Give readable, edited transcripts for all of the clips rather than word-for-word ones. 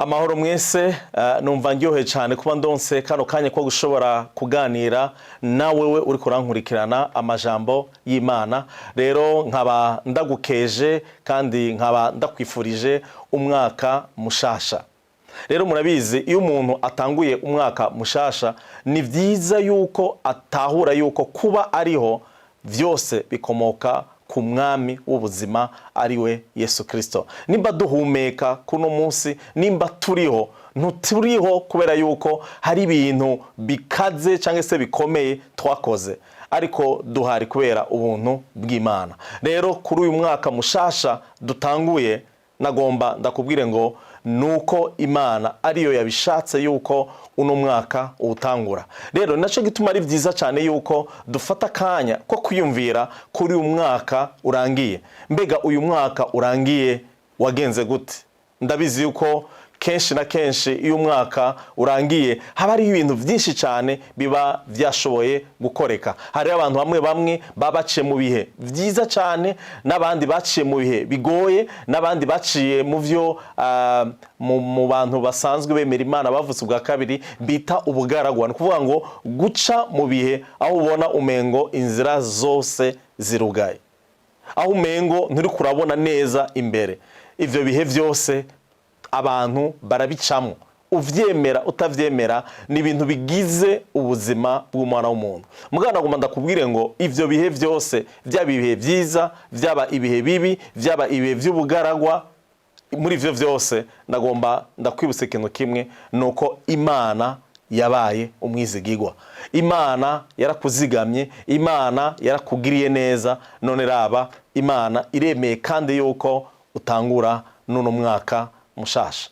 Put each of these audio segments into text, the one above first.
Amahoro mwese, numva ndyohe cyane kuba ndonse kano kanya ko gushobora kuganira nawewe uri kurankurikirana amajambo y'Imana. Rero nkaba ndagukeje kandi nkaba ndakwifurije umwaka mushasha. Rero murabizi iyo umuntu atanguye umwaka mushasha ni vyiza yuko atahura yuko kuba ariho vyose bikomoka ku mwami w'ubuzima ariwe Yesu Kristo. Nimba duhumeka kuno munsi, nimba turiho, ntuturiho kubera yuko hari ibintu bikaze cyangwa se bikomeye twakoze, ariko duhari kubera ubuntu bw'Imana. Rero kuri uyu mwaka mushasha dutanguye, nagomba ndakubwire ngo nuko Imana ariyo yabishatse yuko uno mwaka utangura. Rero naco gituma ari vyiza cyane yuko dufata kanya ko kwiyumvira kuri uyu mwaka urangiye. Mbega uyu mwaka urangiye wagenze gute? Ndabizi yuko kenshi na kenshi iyo umwaka urangiye haba ari ibintu byinshi cyane biba vyashoboye gukoreka. Hari abantu bamwe babaciye mu bihe vyiza cyane, n'abandi baciye mu bihe bigoye, n'abandi baciye mu vyo mu bantu basanzwe bemera Imana bavutse ubwa kabiri bita ubugaragwa. Ni kuvuga ngo guca mu bihe aho ubona umengo inzira zose zirugaye, aho umengo nturi kurabona neza imbere. Ivyo bihe vyose abantu barabicamo, uvyemera utavyemera, ni ibintu bigize ubuzima bw'umwana w'umuntu. Mugana nagomba ndakubwire ngo ivyo bihe vyose, byaba ibihe vyiza, byaba ibihe bibi, byaba ibihe vy'ubugaragwa, muri ivyo vyose nagomba ndakwibutsa ikintu kimwe, nuko Imana yabaye umwizigigwa. Imana yarakuzigamye, Imana yarakugiriye neza, none raba Imana iremeye kandi yuko utangura nuno mwaka mushasha.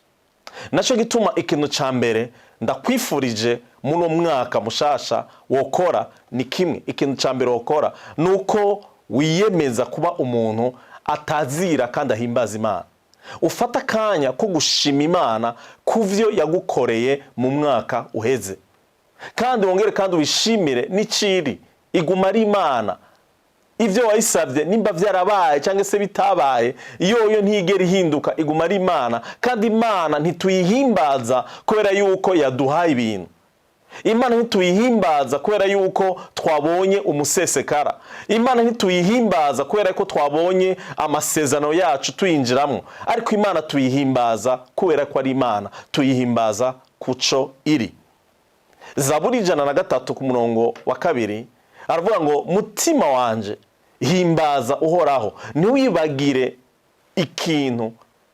Naco gituma ikintu ca mbere ndakwifurije muno mwaka mushasha wokora ni kimwe. Ikintu ca mbere wokora nuko wiyemeza kuba umuntu atazira kandi ahimbaza Imana. Ufata kanya ko gushima Imana kuvyo yagukoreye mu mwaka uheze, kandi wongere kandi wishimire n'iciri iguma ari Imana. Ivyo wayisavye nimba vyarabaye cyangwa se bitabaye, iyo ntigera ihinduka, iguma ari Imana. Kandi Imana ntituyihimbaza kubera yuko yaduhaye ibintu. Imana ntituyihimbaza kubera yuko twabonye umusesekara. Imana ntituyihimbaza kubera yuko twabonye amasezerano yacu tuyinjiramo. Ariko Imana tuyihimbaza kubera ko ari Imana, tuyihimbaza kuco iri. Zaburi 103 ku murongo wa 2 aravuga ngo mutima wanje himbaza uhoraho, ntiwibagire ikintu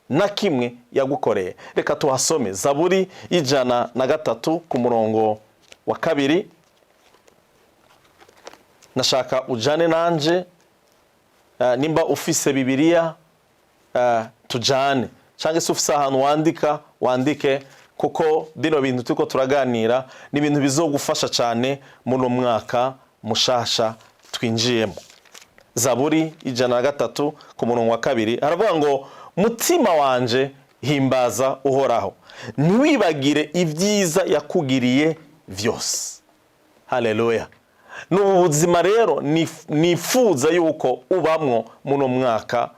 na kimwe yagukoreye. Reka tuhasome Zaburi 103 ku murongo wa 2. Nashaka ujane nanje, nimba ufise Bibiliya tujane, cyangwa se ufise ahantu wandike, kuko bino bintu turiko turaganira ni ibintu bizogufasha cyane muno mwaka mushasha twinjiyemo. Zaburi 103 ku murongo wa 2 aravuga ngo mutima wanje himbaza uhoraho, ntiwibagire ibyiza yakugiriye vyose. Haleluya. N'ubuzima rero nifuza yuko ubamwo muno mwaka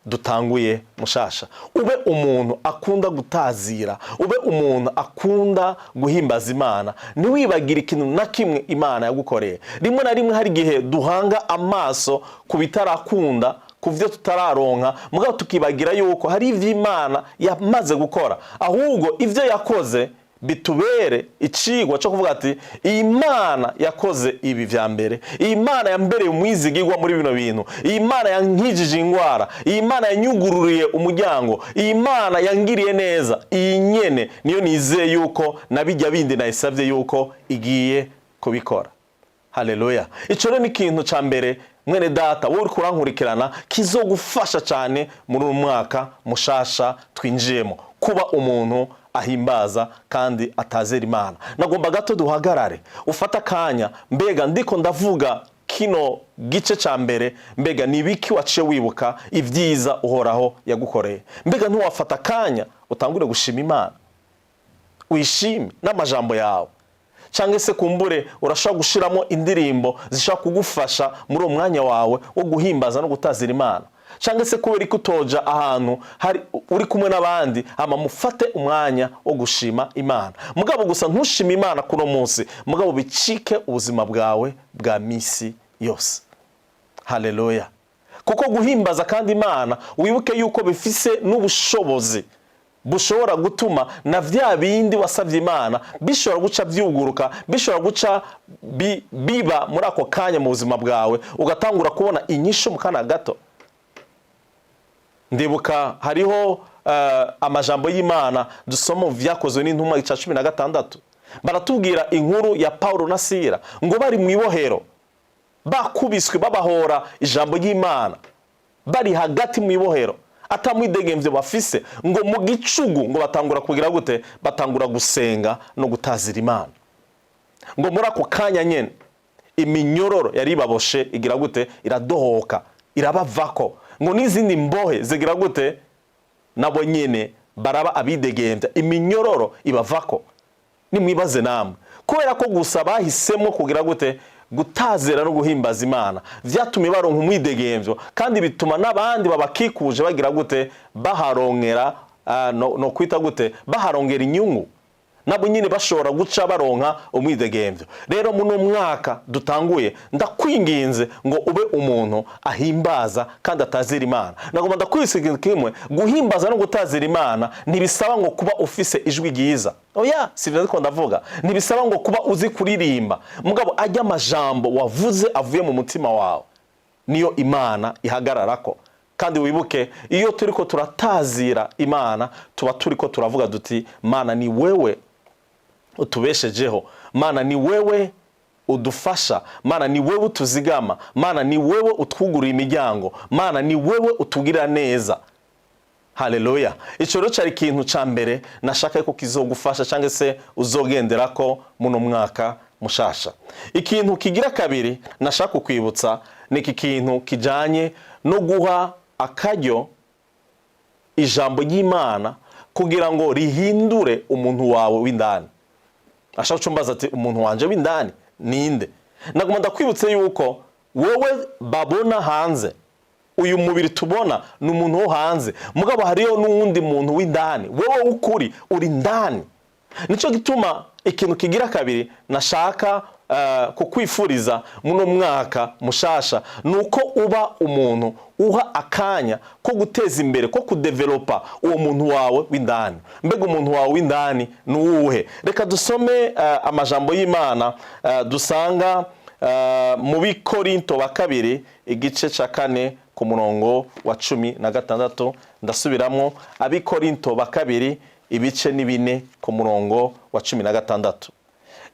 dutanguye mushasha. Ube umuntu akunda gutazira, ube umuntu akunda guhimbaza Imana, ntiwibagire ikintu na kimwe Imana yagukoreye. Rimwe na rimwe hari gihe duhanga amaso ku bitarakunda, ku vyo tutararonka, mugabo tukibagira yuko hari ivyo Imana yamaze gukora, ahubwo ivyo yakoze bitubere icigwa cyo kuvuga ati Imana yakoze ibi vya mbere, Imana yambereye umwizigirwa muri bino bintu, Imana yankijije ingwara, Imana yanyugururiye umuryango, Imana yangiriye neza. Iyi nyene niyo nizeye yuko nabijya bindi nayisavye yuko igiye kubikora. Haleluya. Ico rero ni ikintu ca mbere mwene data wowe kurankurikirana kizogufasha cyane muri uyu mwaka mushasha twinjiyemo, kuba umuntu ahimbaza kandi atazera Imana. Nagomba gato duhagarare, ufata kanya, mbega ndiko ndavuga kino gice ca mbere, mbega nibiki waciye wibuka ivyiza uhoraho yagukoreye? Mbega ntiwafata kanya utangure gushima Imana, wishime n'amajambo yawe, cyangwa se kumbure urashobora gushiramo indirimbo zishaka kugufasha muri uwo mwanya wawe wo guhimbaza no gutazira Imana. cyangwa se kubera ko utoja ahantu hari uri kumwe n'abandi hama mufate umwanya wo gushima Imana. Mugabo gusa ntushima Imana kuno munsi, mugabo bicike ubuzima bwawe bwa misi yose. Haleluya. Kuko guhimbaza kandi Imana wibuke yuko bifise n'ubushobozi bushobora gutuma na vya bindi wasavye Imana bishobora guca vyuguruka, bishobora guca biba muri ako kanya mu buzima bwawe, ugatangura kubona inyishu mu kana gato. Ndibuka hariho amajambo y'Imana dusoma Vyakozwe n'Intumwa ica 16, baratubwira inkuru ya Paulo na Sila ngo bari mu ibohero bakubiswe babahora ijambo y'Imana, bari hagati mu ibohero atamwidegemvye bafise, ngo mu gicugu ngo batangura kugira gute, batangura gusenga no gutazira Imana. Ngo muri ako kanya nyene iminyororo yari baboshe igira gute, iradohoka, irabavako, ngo n'izindi mbohe zigira gute, nabo nyene baraba abidegemvya, iminyororo ibavako. Nimwibaze namwe, kubera ko gusa bahisemo kugira gute, gutazira no guhimbaza Imana, vyatumye baronka umwidegemvyo, kandi bituma n'abandi babakikuje bagira gute, baharongera no kwita gute, baharongera inyungu, nabo nyine bashobora guca baronka umwidegemvyo. Rero muno mwaka dutanguye, ndakwinginze ngo ube umuntu ahimbaza kandi atazira Imana. Nagomba ndakwisiga kimwe, guhimbaza no gutazira Imana ntibisaba ngo kuba ufise ijwi ryiza. Oya, sivyo ndiko ndavuga. Ntibisaba ngo kuba uzi kuririmba. Mugabo ajya amajambo wavuze avuye mu mutima wawe, niyo Imana ihagararako. Kandi wibuke, iyo turiko turatazira Imana, tuba turiko turavuga duti, Mana ni wewe utubeshejeho, Mana ni wewe udufasha, Mana ni wewe utuzigama, Mana ni wewe utwugurira imiryango, Mana ni wewe utugira neza. Haleluya. Ico rero cari ikintu ca mbere nashaka ko kizogufasha cyangwa se uzogenderako muno mwaka mushasha. Ikintu kigira kabiri nashaka kwibutsa ni iki kintu kijanye no guha akaryo ijambo ry'Imana kugira ngo rihindure umuntu wawe w'indani. Ashaka cumbaza ati, umuntu wanje w'indani ninde? Nagomba ndakwibutse yuko wowe babona hanze, uyu mubiri tubona ni umuntu wo hanze, mugabo hariyo n'uwundi muntu w'indani, wewe ukuri uri ndani. Nico gituma ikintu kigira kabiri nashaka kukwifuriza muno mwaka mushasha, nuko uba umuntu uha akanya ko guteza imbere, ko kudevelopa uwo muntu wawe w'indani. Mbega umuntu wawe w'indani nuwuhe? Reka dusome amajambo y'Imana dusanga mu Bikorinto ba kabiri igice ca 4 ku murongo wa 16. Ndasubiramwo, Abikorinto ba kabiri ibice ni 4 ku murongo wa 16.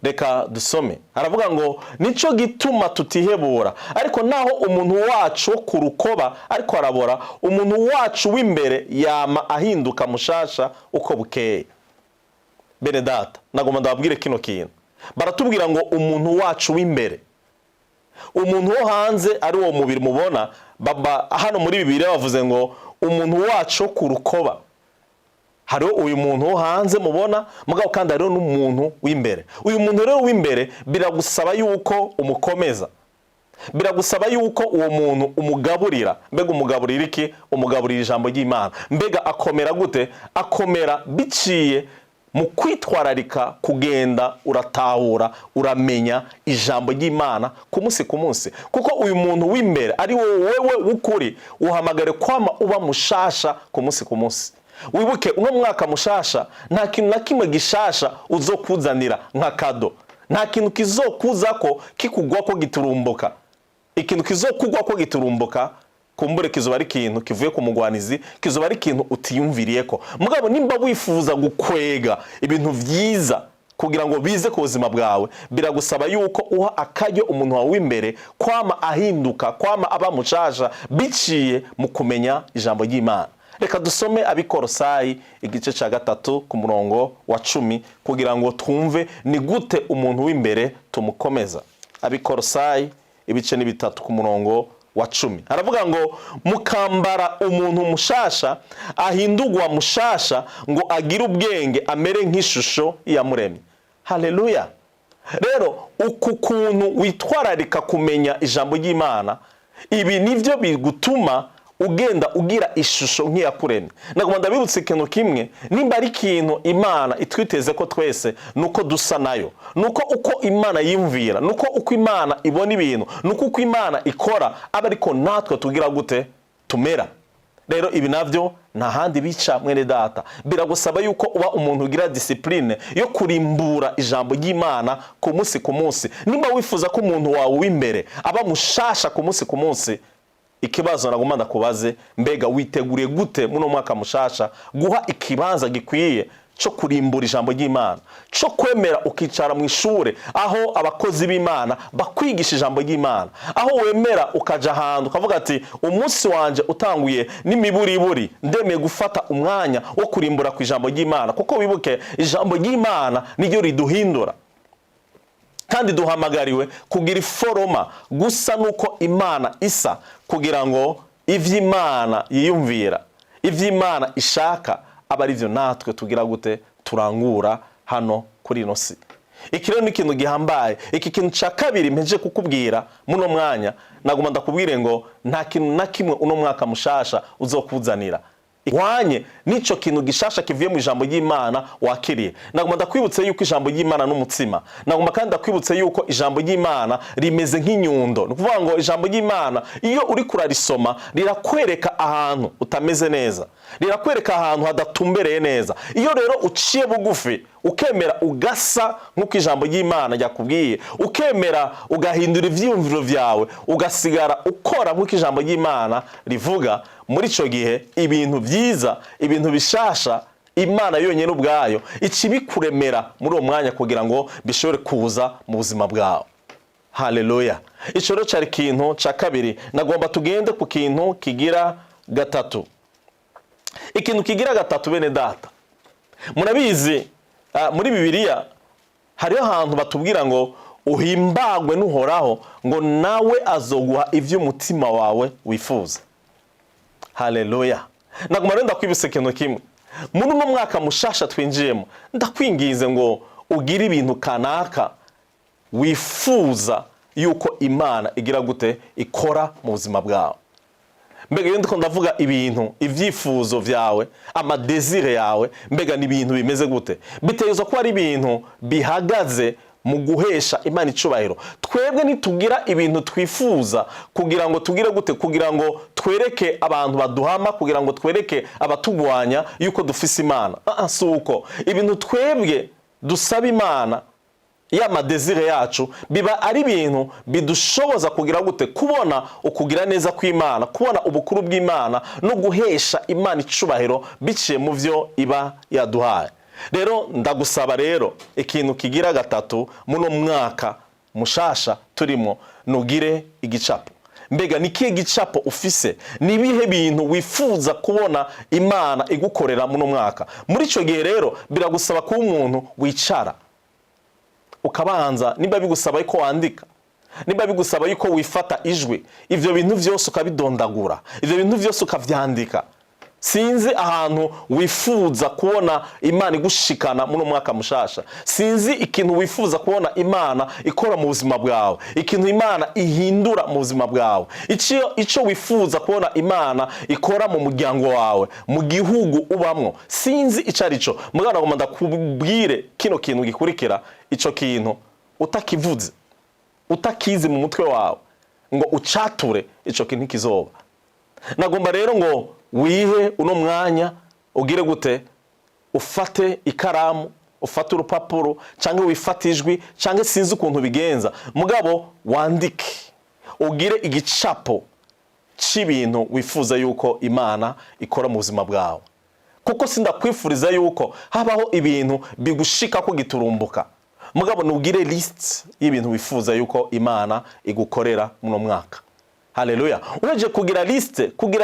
Reka dusome. Haravuga ngo, nico gituma tutihebura, ariko naho umuntu wacu ku rukoba ariko arabora, umuntu wacu w'imbere yama ahinduka mushasha uko bukeye. Bene data, nagomba ndababwire kino kintu. Baratubwira ngo umuntu wacu w'imbere, umuntu wo hanze ari uwo mubiri mubona. Baba hano muri Bibiliya bavuze ngo umuntu wacu ku rukoba. Hariho uyu muntu wo hanze mubona, mugabo kandi hariho n'umuntu w'imbere. Uyu muntu rero w'imbere biragusaba yuko umukomeza, biragusaba yuko uwo muntu umugaburira. Mbega umugaburira iki? Umugaburira ijambo ry'Imana. Mbega akomera gute? Akomera biciye mu kwitwararika kugenda uratahura, uramenya ijambo ry'Imana ku munsi ku munsi. Kuko uyu muntu w'imbere ari wewe w'ukuri, uhamagare kwama uba mushasha ku munsi ku munsi. Wibuke uno mwaka mushasha nta kintu na kimwe gishasha uzokuzanira nka kado. Nta kintu kizokuzako kikugwako giturumbuka. Ikintu kizokugwako giturumbuka kumbure kizoba ari ikintu kivuye ku mugwanizi, kizoba ari ikintu utiyumviriyeko. Mugabo nimba wifuza gukwega ibintu vyiza kugira ngo bize ku buzima bwawe, biragusaba yuko uha akaryo umuntu wawe w'imbere kwama ahinduka, kwama aba mushasha biciye mu kumenya ijambo ry'Imana. Reka dusome Abikorosayi igice ca 3 ku murongo wa 10 kugira ngo twumve ni gute umuntu w'imbere tumukomeza. Abikorosayi ibice ni 3 ku murongo wa 10. Haravuga ngo, mukambara umuntu mushasha ahindurwa mushasha ngo agire ubwenge amere nk'ishusho yamuremye. Haleluya. Rero uku kuntu witwararika kumenya ijambo ry'Imana, ibi nivyo bigutuma ugenda ugira ishusho nk'iyakuremye. Nagomba ndabibutse ikintu kimwe, nimba ari ikintu Imana itwiteze ko twese nuko dusa nayo, nuko uko Imana yimvira, nuko uko Imana ibona ibintu, nuko uko Imana ikora aba ariko natwe tugira gute tumera. Rero ibi navyo nta handi bica mwene data, biragusaba yuko uba umuntu ugira discipline yo kurimbura ijambo ry'Imana ku munsi ku munsi. Nimba wifuza ko umuntu wawe w'imbere aba mushasha ku munsi ku munsi, ikibazo nagomba ndakubaze, mbega witeguriye gute muno mwaka mushasha guha ikibanza gikwiye cyo kurimbura ijambo ry'Imana, cyo kwemera ukicara mu ishure aho abakozi b'Imana bakwigisha ijambo ry'Imana, aho wemera ukaja ahantu ukavuga ati umunsi wanje utanguye n'imiburiburi ndemeye gufata umwanya wo kurimbura ku ijambo ry'Imana, kuko wibuke ijambo ry'Imana niryo riduhindura. Kandi duhamagariwe kugira iforoma gusa nuko Imana isa, kugira ngo ivy'Imana yiyumvira, ivy'Imana ishaka aba arivyo natwe tugira gute turangura hano kuri ino si. Iki rero ni ikintu gihambaye. Iki kintu ca kabiri mpeje kukubwira muno mwanya, nagomba ndakubwire ngo nta kintu na kimwe uno mwaka mushasha uzokuzanira ihwanye nico kintu gishasha kivuye mu ijambo ry'Imana wakiriye. Nagomba ndakwibutse yuko ijambo ry'Imana n'umutsima. Nagomba kandi ndakwibutse yuko ijambo ry'Imana rimeze nk'inyundo. Ni kuvuga ngo ijambo ry'Imana iyo uri kurarisoma rirakwereka ahantu utameze neza, rirakwereka ahantu hadatumbereye neza. Iyo rero uciye bugufi ukemera ugasa nk'uko ijambo ry'Imana ryakubwiye, ukemera ugahindura ivyiyumviro vyawe, ugasigara ukora nk'uko ijambo ry'Imana rivuga, muri ico gihe ibintu vyiza, ibintu bishasha Imana yonyene ubwayo ikibikuremera muri uwo mwanya kugira ngo bishobore kuza mu buzima bwawe. Haleluya. Ico rero cari ikintu ca kabiri. Nagomba tugende ku kintu kigira gatatu. Ikintu kigira gatatu bene data, murabizi muri Bibiliya hariho ahantu batubwira ngo uhimbagwe n'Uhoraho ngo nawe azoguha ivy'umutima wawe wifuza. Haleluya. Nagomba rero ndakwibutsa ikintu kimwe, muri uno mwaka mushasha twinjiyemo, ndakwingize ngo ugire ibintu kanaka wifuza yuko Imana igira gute ikora mu buzima bwawe. Mbega iyo ndiko ndavuga ibintu, ivyifuzo vyawe, amadesire yawe, mbega ni ibintu bimeze gute? Bitegerezwa ko ari ibintu bihagaze mu guhesha Imana icubahiro. Twebwe nitugira ibintu twifuza kugira ngo tugire gute, kugira ngo twereke abantu baduhama, kugira ngo twereke abatugwanya yuko dufise Imana. Suko ibintu twebwe dusaba Imana, ya madesire yacu biba ari ibintu bidushoboza kugira gute kubona ukugira neza kw'Imana, kubona ubukuru bw'Imana no guhesha Imana icubahiro biciye mu vyo iba yaduhaye. Rero ndagusaba rero ikintu kigira gatatu muno mwaka mushasha turimo, nugire igicapo. Mbega nikiye gicapo ufise? Nibihe bintu wifuza kubona Imana igukorera muno mwaka? Muri ico gihe rero biragusaba kuba umuntu wicara ukabanza, nimba bigusaba yuko wandika, nimba bigusaba yuko wifata ijwi, ivyo bintu vyose ukabidondagura, ivyo bintu vyose ukavyandika. Sinzi ahantu wifuza kubona Imana igushikana muno mwaka mushasha. Sinzi ikintu wifuza kubona Imana ikora mu buzima bwawe, ikintu Imana ihindura mu buzima bwawe, ico wifuza kubona Imana ikora mu muryango wawe, mu gihugu ubamwo. Sinzi icarico. Mugana ngomba ndakubwire kino kintu gikurikira, ico kintu utakivuze, utakizi mu mutwe wawe ngo ucature, ico kintu kizoba. Nagomba rero ngo wihe uno mwanya ugire gute, ufate ikaramu, ufate urupapuro, canke wifate ijwi, canke sinzi ukuntu bigenza, mugabo wandike, ugire igicapo c'ibintu wifuza yuko Imana ikora mu buzima bwawe. Kuko sindakwifuriza yuko habaho ibintu bigushika ko giturumbuka, mugabo nugire list y'ibintu wifuza yuko Imana igukorera muno mwaka. Haleluya. Ureje kugira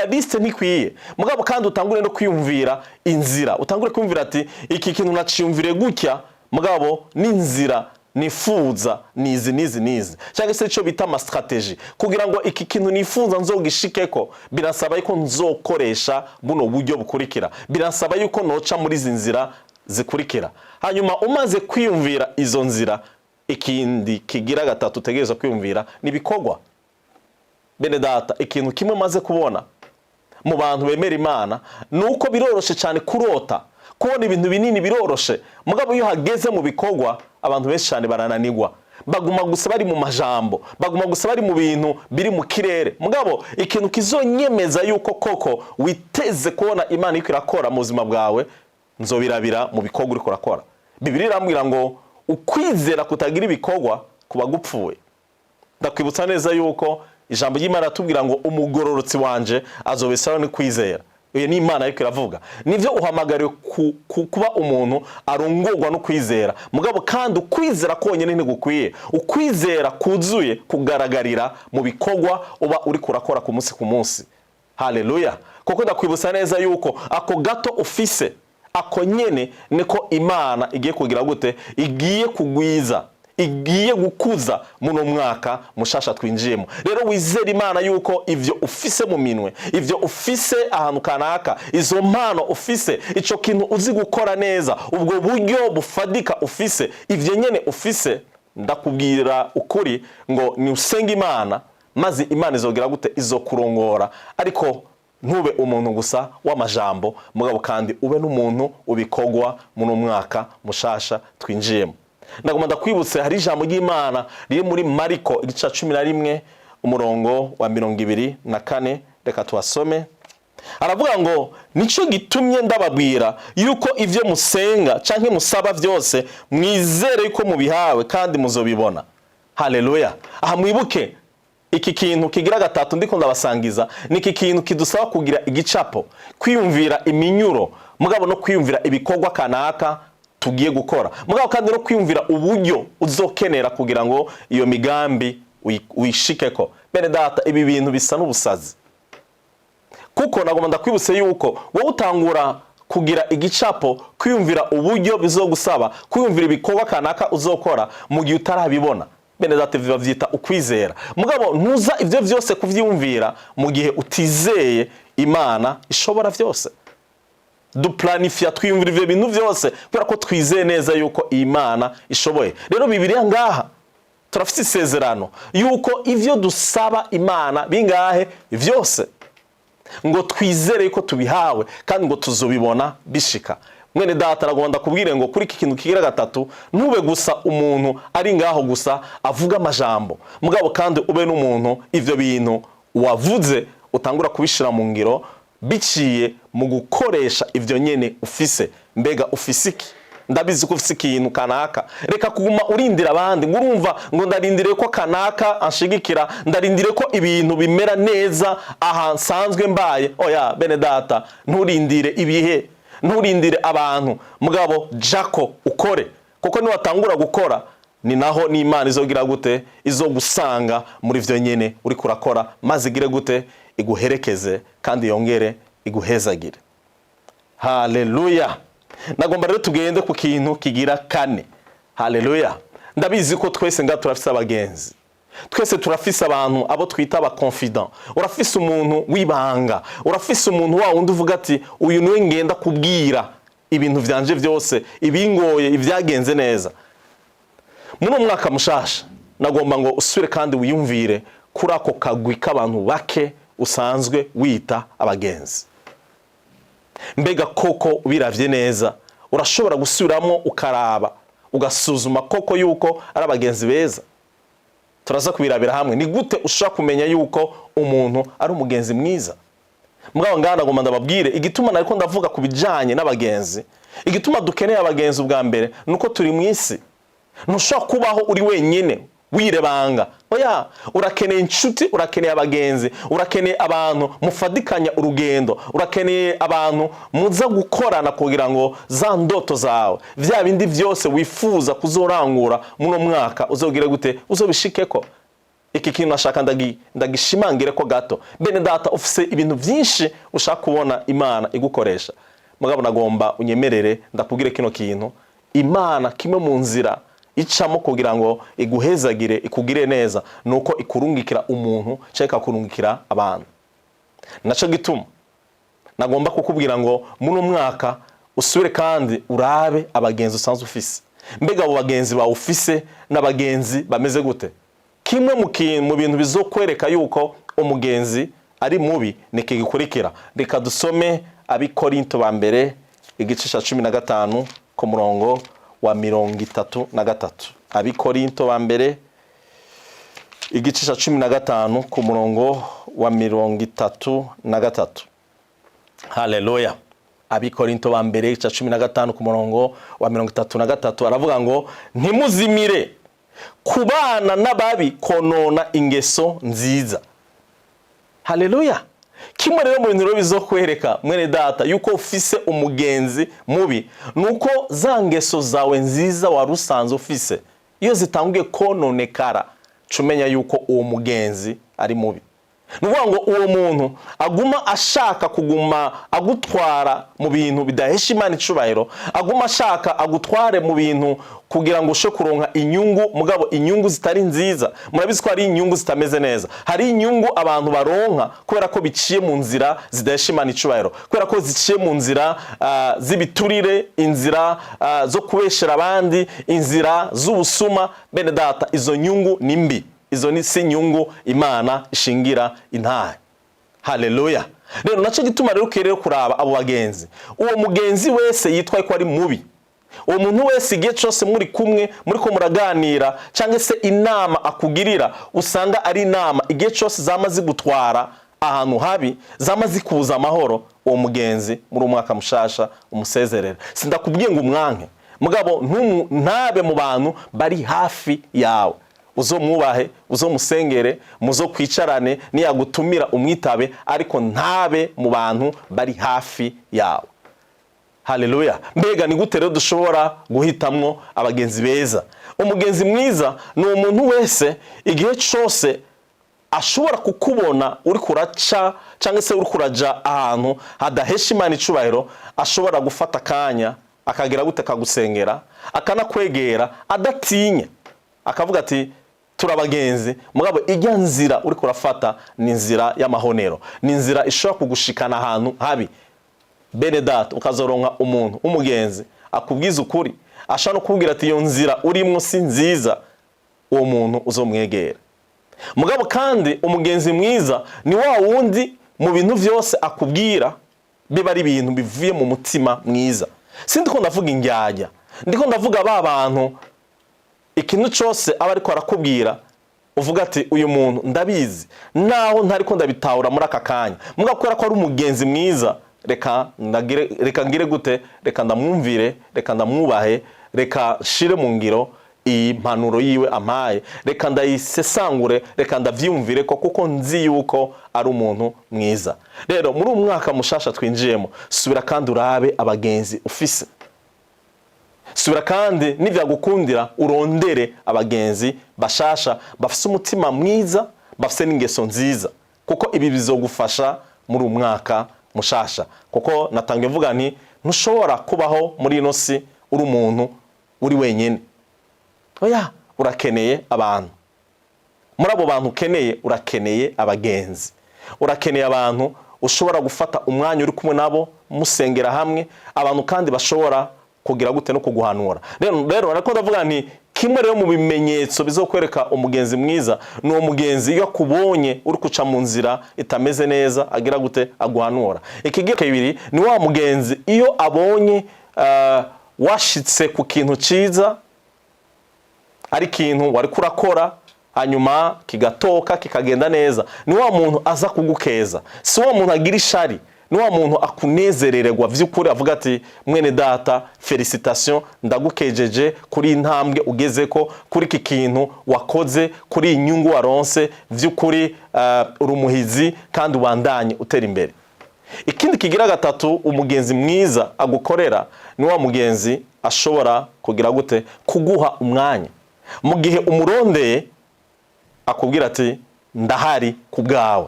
liste ntikwiye, mugabo kandi utangure no kwiyumvira inzira, utangure kwiyumvira ati iki kintu naciyumvire gutya, mugabo n'inzira nifuza nizi cyangwa se ico bita ama strategy, kugira ngo iki kintu nifuza nzogishikeko birasaba yuko nzokoresha buno buryo bukurikira, birasaba yuko noca muri izi nzira zikurikira. Hanyuma umaze kwiyumvira izo nzira, ikindi kigira gatatu utegerezwa kwiyumvira nibikogwa. Bene data, ikintu kimwe maze kubona, mu bantu bemera Imana nuko biroroshe cyane kurota, kubona ibintu binini biroroshe, mugabo iyo hageze mu bikorwa abantu benshi cyane barananirwa, baguma gusa bari mu majambo, baguma gusa bari mu bintu biri mu kirere. Mugabo ikintu kizonyemeza yuko koko witeze kubona Imana iko irakora mu buzima bwawe, nzobirabira mu bikorwa uri kurakora. Bibiliya irambwira ngo ukwizera kutagira ibikorwa kuba gupfuye. Ndakwibutsa neza yuko ijambo ry'Imana ratubwira ngo umugororotsi wanje azobeshaho ni kwizera. Iyo ni Imana ariko iravuga. Nivyo uhamagariwe kuba umuntu arongorwa no kwizera. Mugabo kandi ukwizera konyene ntigukwiye. Ukwizera kuzuye kugaragarira mu bikorwa uba uri kurakora ku munsi ku munsi. Haleluya. Kuko ndakwibutsa neza yuko ako gato ufise, ako nyene niko Imana igiye kugira gute, igiye kugwiza, igiye gukuza muno mwaka mushasha twinjiyemo. Rero wizera Imana yuko ivyo ufise mu minwe, ivyo ufise ahantu kanaka, izo mpano ufise, ico kintu uzi gukora neza, ubwo buryo bufadika ufise, ivyo nyene ufise, ndakubwira ukuri ngo ni usenga Imana, maze Imana izogira gute, izokurongora. Ariko ntube umuntu gusa w'amajambo, mugabo kandi ube n'umuntu ubikorwa muno mwaka mushasha twinjiyemo. Ndagomba ndakwibutse hari ijambo ry'Imana riri muri Mariko igice 11 umurongo wa 24. Reka tuwasome. Aravuga ngo nico gitumye ndababwira yuko ivyo musenga canke musaba vyose mwizere yuko mubihawe kandi muzobibona. Haleluya. Aha mwibuke iki kintu kigira gatatu ndiko ndabasangiza, niki kintu kidusaba kugira igicapo, kwiyumvira iminyuro, mugabo no kwiyumvira ibikorwa kanaka tugiye gukora, mugabo kandi no kwiyumvira uburyo uzokenera kugira ngo iyo migambi uyishikeko. Bene data, ibi bintu bisa n'ubusazi, kuko nagomba ndakwibutse yuko wowe utangura kugira igicapo, kwiyumvira uburyo bizogusaba, kwiyumvira ibikorwa kanaka uzokora mu gihe utarabibona. Bene data, bivyita ukwizera. Mugabo ntuza ivyo vyose kuvyumvira mu gihe utizeye Imana ishobora vyose. Duplanifia twiyumvira ivyo bintu vyose kubera ko twizeye neza yuko Imana ishoboye. Rero Bibiliya ngaha turafite isezerano yuko ivyo dusaba Imana bingahe vyose, ngo twizere yuko tubihawe kandi ngo tuzobibona bishika. Mwene data, nagomba kubwire ngo kuri iki kintu kigira gatatu, ntube gusa umuntu ari ngaho gusa avuga amajambo, mugabo kandi ube n'umuntu ivyo bintu wavuze utangura kubishira mu ngiro biciye mu gukoresha ivyo nyene ufise. Mbega ufise iki? Ndabizi ko ufise ikintu kanaka. Reka kuguma urindira abandi ngo urumva ngo ndarindire ko kanaka anshigikira, ndarindire ko ibintu bimera neza aha nsanzwe mbaye. Oya bene data, nturindire ibihe, nturindire abantu, mugabo jako ukore. Kuko ni watangura gukora, ni naho n'Imana izogira gute, izogusanga muri ivyo nyene uri kurakora, maze igire gute, iguherekeze kandi yongere iguhezagire. Haleluya. Nagomba rero tugende ku kintu kigira kane. Haleluya. Ndabizi ko twese nga turafise abagenzi, twese turafise abantu abo twita aba confident. Urafise umuntu wibanga, urafise umuntu wa wundi uvuga ati uyu niwe ngenda kubwira ibintu vyanje vyose, ibingoye, ivyagenze neza. Muno mwaka mushasha nagomba ngo usubire kandi wiyumvire kuri ako kagwi k'abantu bake usanzwe wita abagenzi. Mbega koko ubiravye neza urashobora gusubiramo ukaraba ugasuzuma koko yuko ari abagenzi beza? Turaza kubirabira hamwe ni gute ushaka kumenya yuko umuntu ari umugenzi mwiza. Mugabo ngana ngomba ndababwire igituma nariko ndavuga kubijanye n'abagenzi, igituma dukeneye abagenzi ubwa mbere nuko turi mu isi. Ntushobora kubaho uri wenyene wirebanga. Oya, urakeneye inshuti, urakeneye abagenzi, urakeneye abantu mufadikanya urugendo, urakeneye abantu muza gukorana kugira ngo za ndoto zawe, vya bindi vyose wifuza kuzorangura muno mwaka uzogire gute, uzobishikeko. Iki kintu nashaka ndagishimangire ko gato. Bene data, ufise ibintu vyinshi ushaka kubona Imana igukoresha, mugabo nagomba unyemerere ndakubwire kino kintu. Imana kimwe mu nzira icamo kugira ngo iguhezagire, ikugire neza, nuko ikurungikira umuntu cyangwa kurungikira abantu. Naco gituma nagomba kukubwira ngo muno mwaka usubire kandi urabe abagenzi usanzwe ufise. Mbega abo bagenzi ba ufise n'abagenzi bameze gute? Kimwe mu bintu bizokwereka yuko umugenzi ari mubi niki gikurikira. Reka dusome Abikorinto ba mbere igice cya 15 ku murongo wa 33. Abikorinto ba mbere igice cya 15 ku murongo wa 33. Haleluya. Abikorinto ba mbere igice cya 15 ku murongo wa 33 aravuga ngo ntimuzimire kubana n'ababi konona ingeso nziza. Haleluya. Kimwe rero mu bintu bizokwereka mwene data yuko ufise umugenzi mubi nuko za ngeso zawe nziza warusanze ufise iyo zitanguye kononekara cumenya yuko uwo mugenzi ari mubi. Nuvuga ngo uwo muntu aguma ashaka kuguma agutwara mu bintu bidahesha Imana icubahiro, aguma ashaka agutware mu bintu kugira ngo ushe kuronka inyungu, mugabo inyungu zitari nziza. Murabizi ko hari inyungu zitameze neza. Hari inyungu abantu baronka kubera ko biciye mu nzira zidahesha Imana icubahiro, kubera ko ziciye mu nzira z'ibiturire, inzira zo kubeshera abandi, inzira z'ubusuma. Bene data, izo nyungu ni mbi. Izo ni si nyungu Imana ishingira intahe. Haleluya. Rero naco gituma rero ukirere kuraba abo bagenzi. Uwo mugenzi wese yitwaye ko ari mubi, uwo muntu wese igihe cyose muri kumwe muri ko muraganira cyangwa se inama akugirira usanga ari inama igihe cyose zamaze gutwara ahantu habi, zamaze kuza amahoro, uwo mugenzi muri umwaka mushasha umusezerera. Sindakubwiye ngo umwanke, mugabo ntabe mu bantu bari hafi yawe. Uzomwubahe, uzomusengere, muzo kwicarane, niyagutumira umwitabe, ariko ntabe mu bantu bari hafi yawe. Haleluya. Mbega ni gute rero dushobora guhitamwo abagenzi beza? Umugenzi mwiza ni umuntu wese igihe cyose ashobora kukubona uri kuraca cyangwa se uri kuraja ahantu hadahesha Imana icubahiro, ashobora gufata kanya akagira gute kagusengera, akanakwegera adatinya, akavuga ati turabagenzi, mugabo ijya nzira uri kurafata ni nzira y'amahonero, ni nzira ishobora kugushikana ahantu habi. Bene data, ukazoronka umuntu umugenzi akubwiza ukuri, ashaka no kubwira ati iyo nzira urimo si nziza, uwo muntu uzomwegera. Mugabo kandi umugenzi mwiza ni wa wundi mu bintu byose akubwira biba ari ibintu bivuye mu mutima mwiza. Sindiko ndavuga indyarya, ndiko ndavuga ba bantu ikintu cyose aba ariko arakubwira uvuga ati uyu muntu ndabizi naho ntariko ndabitahura muri aka kanya, mugakora ko ari umugenzi mwiza, reka ngire gute, reka ndamwumvire, reka ndamwubahe, reka shire mu ngiro iyi mpanuro yiwe amaye, reka ndayisesangure, reka ndavyumvire ko kuko nzi yuko ari umuntu mwiza. Rero muri umwaka mushasha twinjiyemo, subira kandi urabe abagenzi ufise. Subira kandi nivyagukundira urondere abagenzi bashasha bafise umutima mwiza, bafise n'ingeso nziza, kuko ibi bizogufasha muri umwaka mushasha. Kuko natangiye mvuga nti ntushobora kubaho muri ino si uri umuntu uri wenyene. Oya, urakeneye abantu. Muri abo bantu ukeneye, urakeneye abagenzi. Urakeneye abantu ushobora gufata umwanya uri kumwe nabo musengera hamwe, abantu kandi bashobora kugira gute no kuguhanura. Rero nariko ndavuga nti kimwe rero mu bimenyetso bizokwereka umugenzi mwiza ni uwo mugenzi iyo akubonye uri kuca mu nzira itameze neza agira gute aguhanura. Ikigira kabiri ni wa mugenzi iyo abonye washitse ku kintu ciza, ari kintu wari kurakora hanyuma kigatoka kikagenda neza, ni wa muntu aza kugukeza. Si wa muntu agira ishari, ni wa muntu akunezerererwa vy'ukuri, avuga ati mwene data felicitation, ndagukejeje kuri intambwe ugezeko, kuri iki kintu wakoze, kuri inyungu waronse, vy'ukuri urumuhizi kandi ubandanye utera imbere. Ikindi kigira gatatu umugenzi mwiza agukorera ni wa mugenzi ashobora kugira gute kuguha umwanya. Mu gihe umurondeye akubwira ati ndahari kubgawe.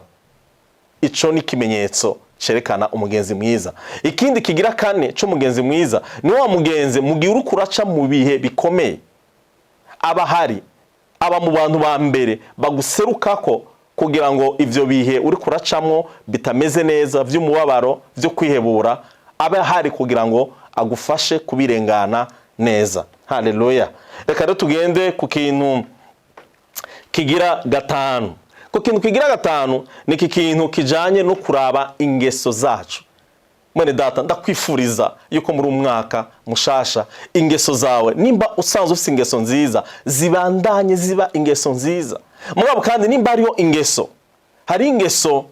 Ico ni kimenyetso cerekana umugenzi mwiza. Ikindi kigira kane cyo mugenzi mwiza ni wa mugenzi mu gihe uri kuraca mu bihe bikomeye, aba hari, aba mu bantu ba mbere baguserukako kugira ngo ivyo bihe uri kuracamwo bitameze neza vy'umubabaro vyo kwihebura, aba hari kugira ngo agufashe kubirengana neza. Haleluya. Reka rero tugende ku kintu kigira gatanu. Ko kintu kigira gatanu ni iki kintu kijanye no kuraba ingeso zacu. Mwene data ndakwifuriza yuko muri umwaka mushasha ingeso zawe nimba usanzwe ufite ingeso nziza zibandanye ziba ingeso nziza. Mugabo kandi nimba ariyo ingeso, hari ingeso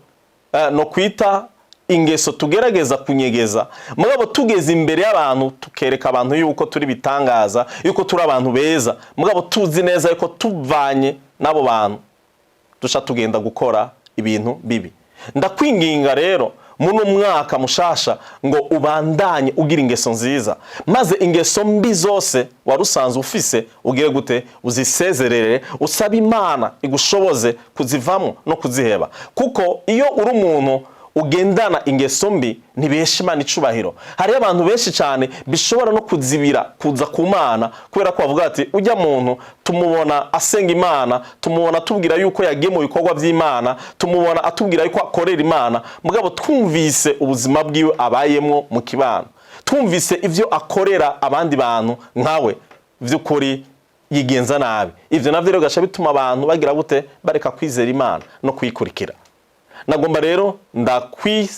no kwita ingeso tugerageza kunyegeza, mugabo tugeze imbere y'abantu tukereka abantu yuko turi bitangaza, yuko turi abantu beza, mugabo tuzi neza yuko tuvanye nabo bantu dusha tugenda gukora ibintu bibi. Ndakwinginga rero muno mwaka mushasha ngo ubandanye ugira ingeso nziza, maze ingeso mbi zose warusanzwe ufise ugire gute uzisezerere, usaba Imana igushoboze kuzivamo no kuziheba. Kuko iyo uri umuntu ugendana ingeso mbi ntibesha Imana icubahiro. Hari abantu benshi cyane bishobora no kuzibira kuza ku Mana, kubera ko bavuga ati ujya muntu tumubona asenga Imana, tumubona tubwira yuko yagiye mu bikorwa by'Imana, tumubona atubwira yuko akorera Imana, mugabo twumvise ubuzima bwiwe abayemwo mu kibano, twumvise ivyo akorera abandi bantu nkawe, vy'ukuri yigenza nabi. Ivyo navyo rero gasha bituma abantu bagira gute bareka kwizera Imana no kuyikurikira. Nagomba rero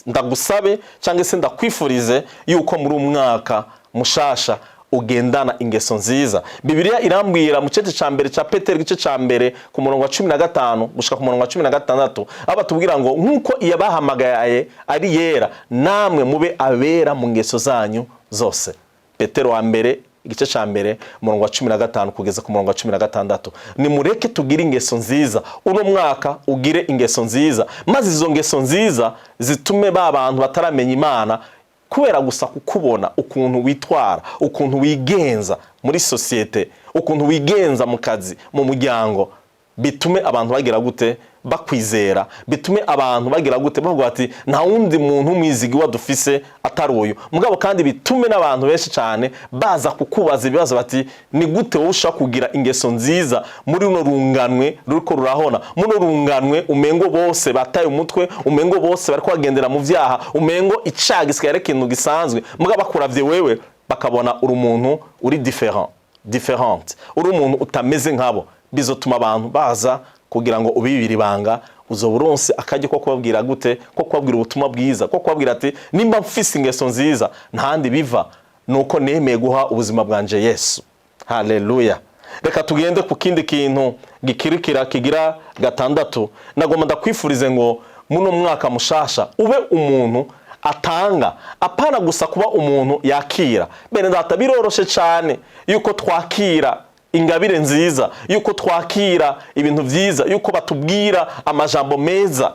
ndagusabe cyangwa se ndakwifurize yuko muri umwaka mushasha ugendana ingeso nziza. Bibiliya irambwira mu cece ca mbere ca Petero gice ca mbere ku murongo wa 15 gushika ku murongo wa 16 aba tubwira ngo nkuko iyabahamagaye ari yera namwe mube abera mu ngeso zanyu zose. Petero wa mbere igice ca mbere umurongo wa 15 kugeza ku murongo wa 16. Nimureke tugire ingeso nziza, uno mwaka ugire ingeso nziza, maze izo ngeso nziza zitume ba bantu bataramenya Imana kubera gusa kukubona ukuntu witwara, ukuntu wigenza muri societe, ukuntu wigenza mu kazi, mu muryango, bitume abantu bagira gute bakwizera, bitume abantu bagira gute bavuga ati nta wundi muntu mwizigi wadufise atari uyu. Mugabo kandi bitume n'abantu benshi cyane baza kukubaza ibibazo bati ni gute wusha kugira ingeso nziza muri runo runganwe ruko rurahona, muno runganwe umengo bose bataye umutwe, umengo bose bari kwagendera mu vyaha, umengo icagisi yare kintu gisanzwe, mugabo bakuravye wewe bakabona uri umuntu uri different, uri umuntu utameze nkabo. Bizotuma abantu baza kugira ngo ubibiri banga, uzoburonse akaje ko kubabwira gute, ko kubabwira ubutumwa bwiza, ko kubabwira ati nimba mfise ingeso nziza ntandi biva nuko nemeye guha ubuzima bwanje Yesu. Haleluya. Reka tugende ku kindi kintu gikirikira kigira gatandatu. Nagomba ndakwifurize ngo muno mwaka mushasha ube umuntu atanga, apana gusa kuba umuntu yakira. Bene data biroroshe cyane yuko twakira ingabire nziza, yuko twakira ibintu vyiza, yuko batubwira amajambo meza.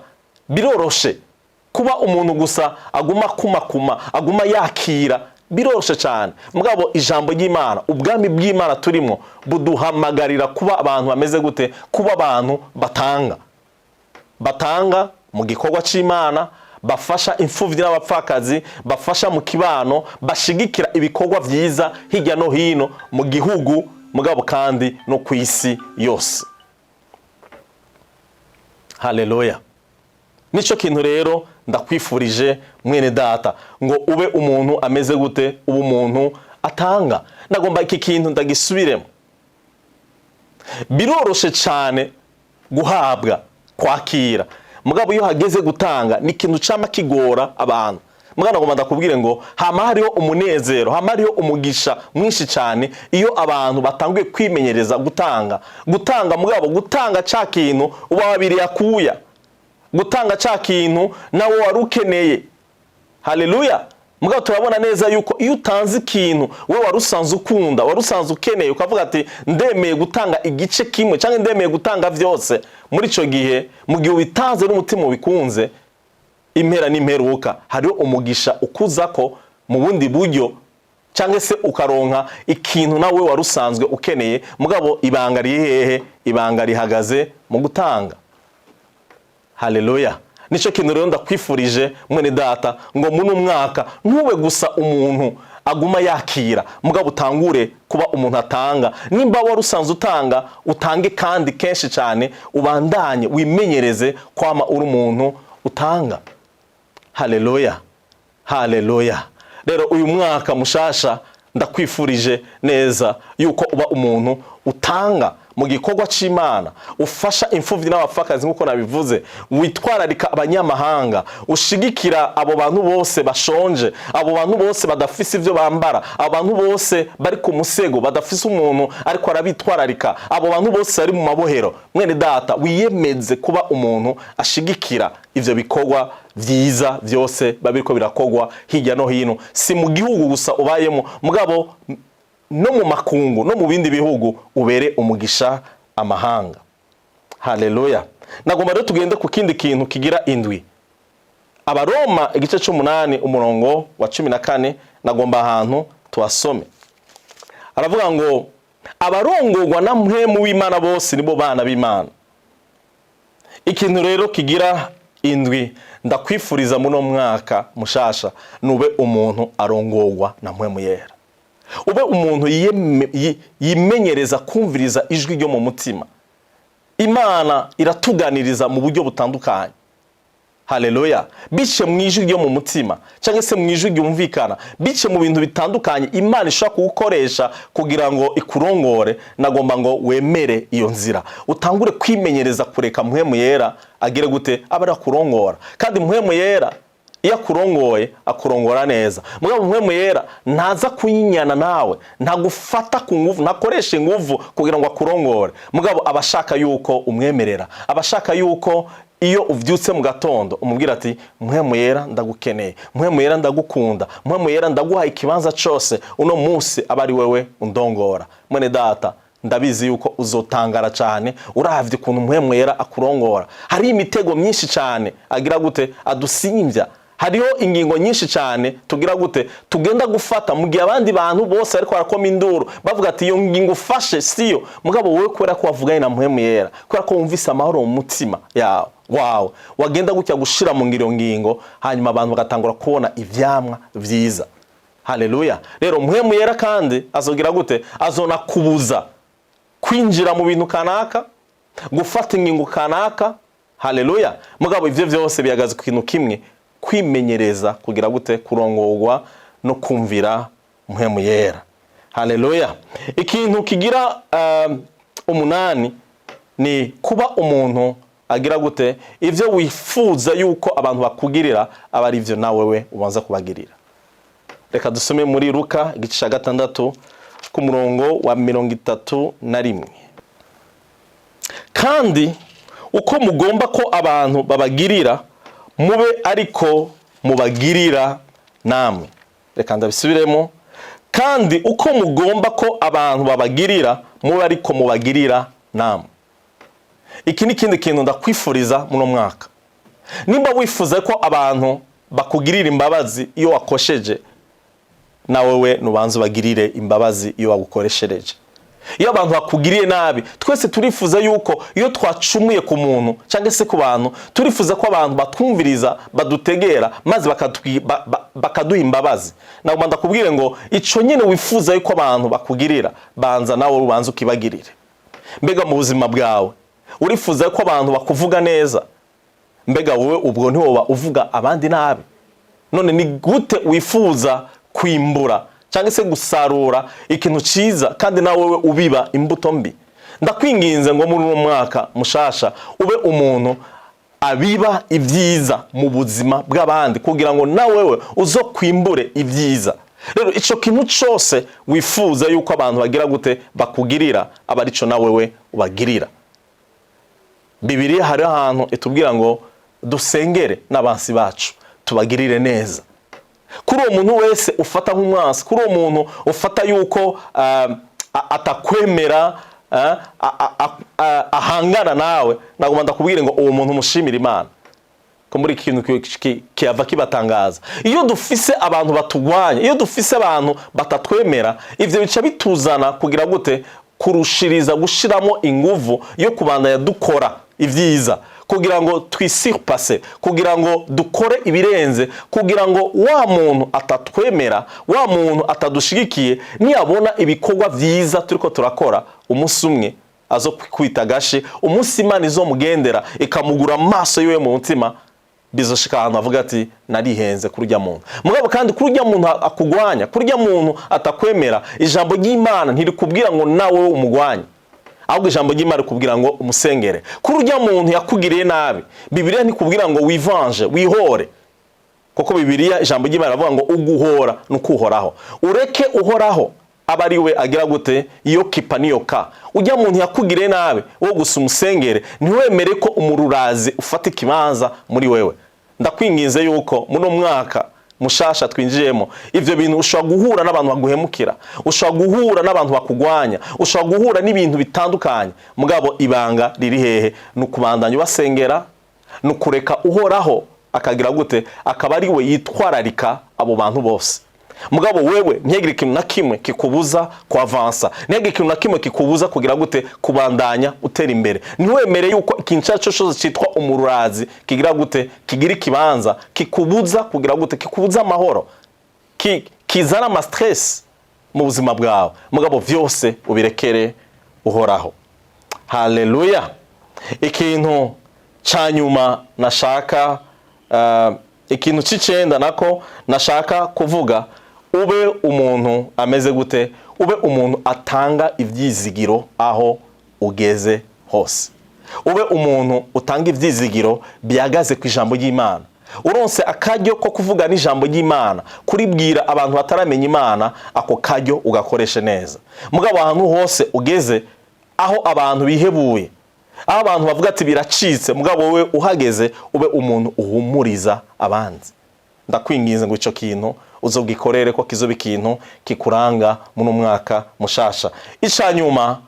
Biroroshe kuba umuntu gusa aguma aguma yakira, biroroshe cyane. Mugabo ijambo ry'Imana, ubwami bw'Imana turimo buduhamagarira kuba abantu bameze gute, kuba abantu batanga mu gikorwa c'Imana, bafasha imfuvyi n'abapfakazi, bafasha mu kibano, bashigikira ibikorwa vyiza hirya no hino mu gihugu, mugabo kandi no kwisi yose. Haleluya. Nico kintu rero ndakwifurije mwene data ngo ube umuntu ameze gute, ube umuntu atanga. Nagomba iki kintu ndagisubiremo. Biroroshe cyane guhabwa, kwakira, mugabo iyo hageze gutanga ni kintu cama kigora abantu. Mugana ngo ndakubwire ngo hama hariho umunezero, hama hariho umugisha mwinshi cyane iyo abantu batanguye kwimenyereza gutanga mugabo gutanga ca kintu uba wabiri yakuya, gutanga ca kintu nawo warukeneye. Haleluya. Mugabo turabona neza yuko iyo utanze ikintu we warusanze ukunda, warusanze ukeneye, ukavuga ati ndemeye gutanga igice kimwe cyangwa ndemeye gutanga vyose, muri ico gihe mu gihe ubitanze n'umutima ubikunze, impera n'imperuka hariho umugisha ukuzako mu bundi buryo, cyangwa se ukaronka ikintu nawe warusanzwe ukeneye. Mugabo ibanga rihehe, ibanga rihagaze mu gutanga. Haleluya. Nico kintu rero ndakwifurije mwene data ngo muno mwaka ntube gusa umuntu aguma yakira, mugabo utangure kuba umuntu atanga. Nimba warusanzwe utanga, utange kandi kenshi cyane, ubandanye wimenyereze kwama uri umuntu utanga. Haleluya. Haleluya. Rero uyu mwaka mushasha ndakwifurije neza yuko uba umuntu utanga mu gikorwa c'Imana, ufasha imfuvyi n'abapfakazi nk'uko nabivuze, witwararika abanyamahanga, ushigikira abo bantu bose bashonje, abo bantu bose badafise ivyo bambara, abo bantu bose bari ku musego badafise umuntu ariko arabitwararika, abo bantu bose bari mu mabohero, mwene data wiyemeze kuba umuntu ashigikira ivyo bikorwa vyiza vyose babiriko birakogwa hirya no hino, si mu gihugu gusa ubayemo, mugabo no mu makungu no mu bindi bihugu ubere umugisha amahanga. Haleluya. Nagomba rero tugende ku kindi kintu kigira indwi. Abaroma igice c'8 umurongo wa 14, nagomba ahantu tuwasome. Aravuga ngo abarongorwa na mpwemu w'Imana bose nibo bana b'Imana. Ikintu rero kigira indwi ndakwifuriza muno mwaka mushasha, nube umuntu arongorwa na mpwemu yera. Ube umuntu yimenyereza kumviriza ijwi ryo mu mutima. Imana iratuganiriza mu buryo butandukanye. Haleluya. Bice mu ijwi ryo mu mutima cyangwa se mu ijwi ryumvikana, bice mu bintu bitandukanye Imana ishaka kugukoresha kugira ngo ikurongore. Nagomba ngo wemere iyo nzira, utangure kwimenyereza kureka mpwemu yera agire gute abara kurongora. Kandi mpwemu yera iyo akurongoye akurongora neza. Mugabo mpwemu yera ntaza kunyinyana nawe, ntagufata ku nguvu, ntakoresha inguvu kugira ngo akurongore. Mugabo abashaka yuko umwemerera, abashaka yuko iyo uvyutse mu gatondo umubwira ati mpwemu yera ndagukeneye, mpwemu yera ndagukunda, mpwemu yera ndaguha ikibanza cyose, uno munsi abari wewe undongora. Mwene data ndabizi yuko uzotangara cyane uravye ukuntu mpwemu yera akurongora. Hari imitego myinshi cyane agira gute adusimvya, hariho ingingo nyinshi cyane tugira gute tugenda gufata mu gihe abandi bantu bose ariko barakoma induru bavuga ati iyo ngingo ufashe siyo, mugabo wowe kubera ko wavuganye na mpwemu yera, kubera ko wumvise amahoro mu mutima yawe, wawe wagenda gutya gushira mu ngiro ngingo, hanyuma abantu bagatangura kubona ivyamwa vyiza. Haleluya. Rero mpwemu yera kandi azogira gute azona kubuza kwinjira mu bintu kanaka, gufata ingingo kanaka. Haleluya. Mugabo ivyo vyose bihagaze ku kintu kimwe, kwimenyereza kugira gute kurongorwa no kumvira mpwemu yera. Haleluya. Ikintu kigira umunani ni kuba umuntu agira gute ivyo wifuza yuko abantu bakugirira aba ari ivyo nawe we ubanza kubagirira. Reka dusome muri Luka igice 6 ku murongo wa 31. Kandi uko mugomba ko abantu babagirira mube ariko mubagirira namwe. Reka ndabisubiremo. Kandi uko mugomba ko abantu babagirira mube ariko mubagirira namwe. Iki ni kindi kintu ndakwifuriza muno mwaka. Nimba wifuza ko abantu bakugirira imbabazi iyo wakosheje, na wewe nubanze bagirire imbabazi iyo wagukoreshereje. Iyo abantu bakugiriye nabi, twese turifuza yuko iyo twacumuye ku muntu cyangwa se ku bantu, turifuza ko abantu batwumviriza badutegera maze bakaduha imbabazi. Nagomba ndakubwire ngo ico nyene wifuza yuko abantu bakugirira, banza nawe ubanze ukibagirire. Mbega mu buzima bwawe urifuza ko abantu bakuvuga neza, mbega wowe ubwo ntiwoba uvuga abandi nabi? None ni gute wifuza kwimbura cyangwa se gusarura ikintu ciza kandi nawe ubiba imbuto mbi? Ndakwinginze ngo muri uno mwaka mushasha ube umuntu abiba ibyiza mu buzima bw'abandi kugira ngo nawe uzokwimbure ibyiza. Rero ico kintu cyose wifuza yuko abantu bagira gute bakugirira, aba arico nawe ubagirira. Bibiliya hari ahantu itubwira ngo dusengere n'abansi bacu tubagirire neza. Kuri uwo muntu wese ufata nk'umwansi, kuri uwo muntu ufata yuko atakwemera, ahangana nawe, nagomba ndakubwire ngo uwo muntu mushimira Imana. Ko muri ikintu kiyava kibatangaza, iyo dufise abantu batugwanya, iyo dufise abantu batatwemera, ivyo bica bituzana kugira gute kurushiriza gushiramo inguvu yo kubandanya dukora ivyiza, kugira ngo twisirpase, kugira ngo dukore ibirenze, kugira ngo wa muntu atatwemera, wa muntu atadushigikiye, niyabona ibikorwa vyiza turiko turakora, umunsi umwe azo kwita gashi, umunsi Imana izomugendera ikamugura amaso yiwe mu mutima, bizoshika ahantu avuga ati narihenze kurya muntu. Mugabo kandi kurya muntu akugwanya, kurya muntu atakwemera, ijambo ry'Imana ntirikubwira ngo nawe umugwanye, ahubwo ijambo ry'Imana kubwira ngo umusengere. Kuri urya muntu yakugiriye nabi, Bibiliya ntikubwira ngo wivanje, wihore. Kuko Bibiliya ijambo ry'Imana ravuga ngo uguhora nukuhoraho. Ureke uhoraho abari we agira gute iyo kipa niyo ka. Ujya muntu yakugiriye nabi wo gusa umusengere, ntiwemere ko umururazi ufata ikibanza muri wewe. Ndakwinginze yuko muno mwaka mushasha twinjiyemo ivyo bintu ushobora guhura n'abantu baguhemukira, ushobora guhura n'abantu bakugwanya, ushobora guhura n'ibintu bitandukanye, mugabo ibanga riri hehe? Nukubandanya basengera, nukureka uhoraho akagira gute akaba ari we yitwararika abo bantu bose. Mugabo wewe ntiyagire ikintu na kimwe kikubuza kuavansa, ntiyagire ikintu na kimwe kikubuza kugira gute kubandanya utera imbere. Ntiwemere yuko ikintu cyacu cyose cyitwa umururazi kigira gute kigira ikibanza kikubuza kugira gute kikubuza amahoro, kizana ama stress mu buzima bwawe. Mugabo vyose ubirekere uhoraho. Haleluya. Ikintu cyanyuma nashaka ikintu c'icenda nako nashaka kuvuga, ube umuntu ameze gute? Ube umuntu atanga ivyizigiro aho ugeze hose. Ube umuntu utanga ivyizigiro byagaze ku ijambo ry'Imana. Uronse akaryo ko kuvuga n'ijambo ry'Imana, kuribwira abantu bataramenya Imana, ako karyo ugakoreshe neza. Mugabo ahantu hose ugeze, aho abantu bihebuye, aho abantu bavuga ati biracitse, mugabo wewe uhageze ube umuntu uhumuriza abandi. Ndakwinginze ngo ico kintu uzogikorere ko kizoba ikintu kikuranga mu mwaka mushasha. Icanyuma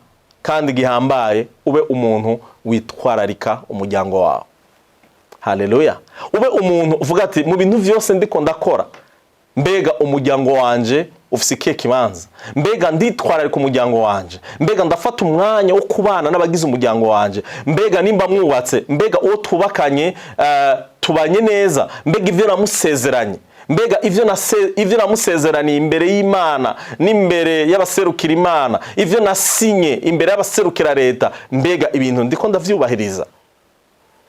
kandi gihambaye, ube umuntu witwararika umuryango wawe. Haleluya. Ube umuntu uvuga ati mu bintu vyose ndiko ndakora, mbega umuryango wanje ufise ikihe kibanza? Mbega nditwararika umuryango wanje? Mbega ndafata umwanya wo kubana n'abagize umuryango wanje? Mbega nimba mwubatse, mbega uwo tubakanye tubanye neza? Mbega ivyo namusezeranye, mbega ivyo namusezeraniye imbere y'Imana n'imbere y'abaserukira Imana, ivyo nasinye imbere y'abaserukira leta, mbega ibintu ndiko ndavyubahiriza?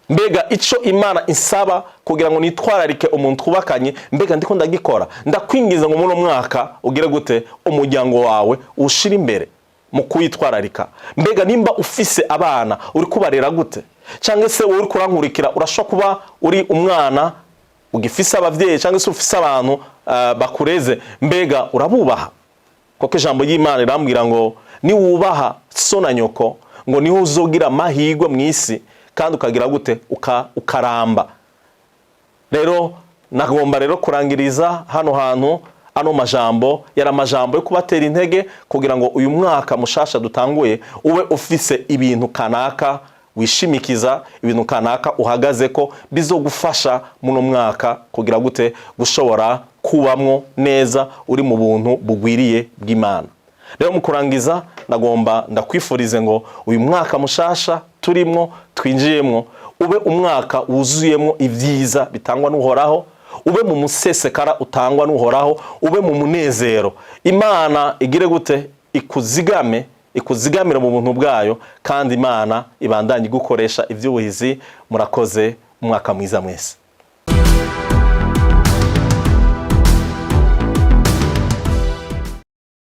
Mbega ico Imana insaba kugira ngo nitwararike umuntu twubakanye, mbega ndiko ndagikora? Ndakwingiza ngo muno mwaka ugire gute umuryango wawe ushira imbere mu kwitwararika. Mbega nimba ufise abana uri kubarera gute? Cyangwa se uri kurankurikira, urashobora kuba uri umwana ugifise abavyeyi cyangwa se ufise abantu bakureze, mbega urabubaha? Kuko ijambo ry'Imana rirambwira ngo ni wubaha so na nyoko ngo niho uzogira amahirwe mw'isi kandi ukagira gute ukaramba. Rero nagomba rero kurangiriza hano hantu ano majambo yari amajambo yo kubatera intege kugira ngo uyu mwaka mushasha dutanguye ube ufise ibintu kanaka wishimikiza, ibintu kanaka uhagaze ko bizogufasha muno mwaka kugira gute gushobora kubamwo neza uri mu buntu bugwiriye bw'Imana. Rero mu kurangiza nagomba ndakwifurize ngo uyu mwaka mushasha turimwo twinjiyemwo ube umwaka wuzuyemwo ibyiza bitangwa n'uhoraho, ube mu musesekara utangwa n'uhoraho, ube mu munezero. Imana igire gute ikuzigamira mu buntu bwayo, kandi Imana ibandanye gukoresha ivy'ubuhizi. Murakoze, umwaka mwiza mwese.